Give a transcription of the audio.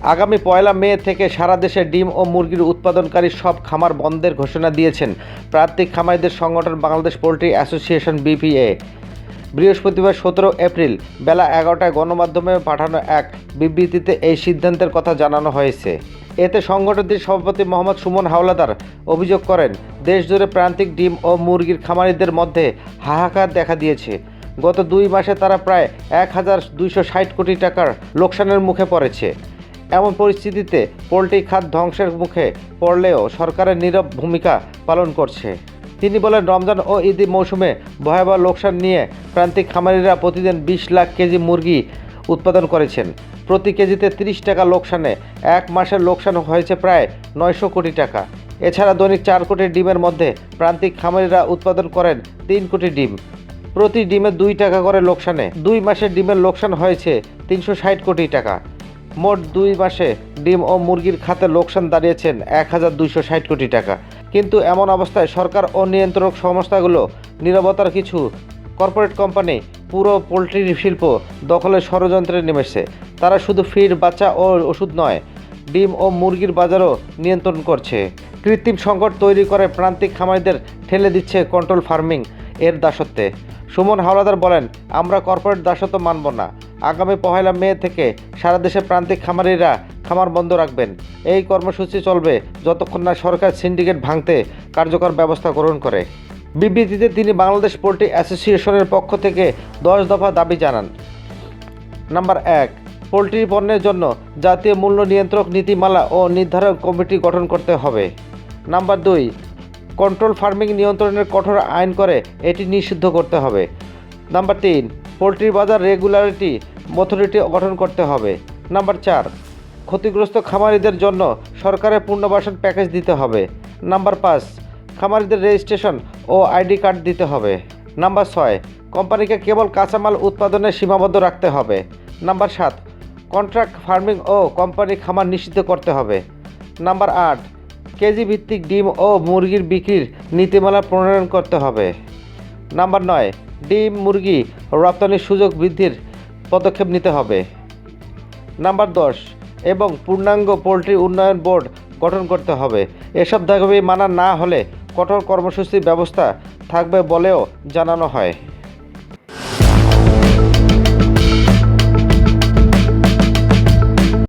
আগামী 1 মে থেকে সারা দেশে ডিম ও মুরগির উৎপাদনকারী সব খামার বন্ধের ঘোষণা দিয়েছেন প্রান্তিক খামারিদের সংগঠন বাংলাদেশ পোল্ট্রি অ্যাসোসিয়েশন বিপিএ। বৃহস্পতিবার 17 এপ্রিল বেলা 11টায় গণমাধ্যমে পাঠানো এক বিবৃতিতে এই সিদ্ধান্তের কথা জানানো হয়েছে। এতে সংগঠনটির সভাপতি মোহাম্মদ সুমন হাওলাদার অভিযোগ করেন, দেশজুড়ে প্রান্তিক ডিম ও মুরগির খামারিদের মধ্যে হাহাকার দেখা দিয়েছে। গত 2 মাসে তারা প্রায় 1260 কোটি টাকার লোকসানের মুখে পড়েছে। এমন পরিস্থিতিতে পোলট্রি খাত ধ্বংসের মুখে পড়লেও সরকারের নীরব ভূমিকা পালন করছে। তিনি বলেন, রমজান ও ঈদ মৌসুমে ভয়াবহ লোকসান নিয়ে প্রান্তিক খামারিরা প্রতিদিন 20 লাখ কেজি মুরগি উৎপাদন করেছেন। প্রতি কেজিতে 30 টাকা লোকসানে 1 মাসের লোকসান হয়েছে প্রায় 900 কোটি টাকা। এছাড়া দৈনিক 4 কোটি ডিমের মধ্যে প্রান্তিক খামারিরা উৎপাদন করেন 3 কোটি ডিম। প্রতি ডিমে 2 টাকা করে লোকসানে 2 মাসে ডিমের লোকসান হয়েছে 360 কোটি টাকা। মোট 2 মাসে ডিম ও মুরগির খাতে লোকসান দাঁড়িয়েছেন 1260 কোটি টাকা। কিন্তু এমন অবস্থায় সরকার ও নিয়ন্ত্রক সংস্থাগুলো নীরবতার কিছু কর্পোরেট কোম্পানি পুরো পোলট্রি শিল্প দখলের ষড়যন্ত্রে নেমেছে। তারা শুধু ফিড, বাচ্চা ও ওষুধ নয়, ডিম ও মুরগির বাজারও নিয়ন্ত্রণ করছে। কৃত্রিম সংকট তৈরি করে প্রান্তিক খামারিদের ঠেলে দিচ্ছে কন্ট্রোল ফার্মিং এর দাসত্বে। সুমন হাওলাদার বলেন, আমরা কর্পোরেট দাসত্ব মানব না। আগামী 1 মে থেকে সারা দেশে প্রান্তিক খামারিরা খামার বন্ধ রাখবেন। এই কর্মসূচি চলবে যতক্ষণ না সরকার সিন্ডিকেট ভাঙতে কার্যকর ব্যবস্থা গ্রহণ করে। বিবৃতিতে তিনি বাংলাদেশ পোল্ট্রি অ্যাসোসিয়েশনের পক্ষ থেকে 10 দফা দাবি জানান। নাম্বার 1, পোলট্রি পণ্যের জন্য জাতীয় মূল্য নিয়ন্ত্রক নীতিমালা ও নির্ধারক কমিটি গঠন করতে হবে। নাম্বার 2, কন্ট্রোল ফার্মিং নিয়ন্ত্রণের কঠোর আইন করে এটি নিষিদ্ধ করতে হবে। নাম্বার 3, পোলট্রি বাজার রেগুলেটরি অথরিটি গঠন করতে হবে। নাম্বার 4, ক্ষতিগ্রস্ত খামারিদের জন্য সরকারের পুনর্বাসন প্যাকেজ দিতে হবে। নাম্বার 5, খামারিদের রেজিস্ট্রেশন ও আইডি কার্ড দিতে হবে। নাম্বার 6, কোম্পানিকে কেবল কাঁচামাল উৎপাদনে সীমাবদ্ধ রাখতে হবে। নাম্বার 7, কন্ট্রাক্ট ফার্মিং ও কোম্পানি খামার নিষিদ্ধ করতে হবে। নাম্বার 8, কেজি ভিত্তিক ডিম ও মুরগির বিক্রির নীতিমালা প্রণয়ন করতে হবে। নাম্বার 9, ডিম মুরগি রপ্তানির সুযোগ বৃদ্ধির পদক্ষেপ নিতে হবে। নাম্বার 10, এবং পূর্ণাঙ্গ পোলট্রি উন্নয়ন বোর্ড গঠন করতে হবে। এসব দাবি মানা না হলে কঠোর কর্মসূচির ব্যবস্থা থাকবে বলেও জানানো হয়।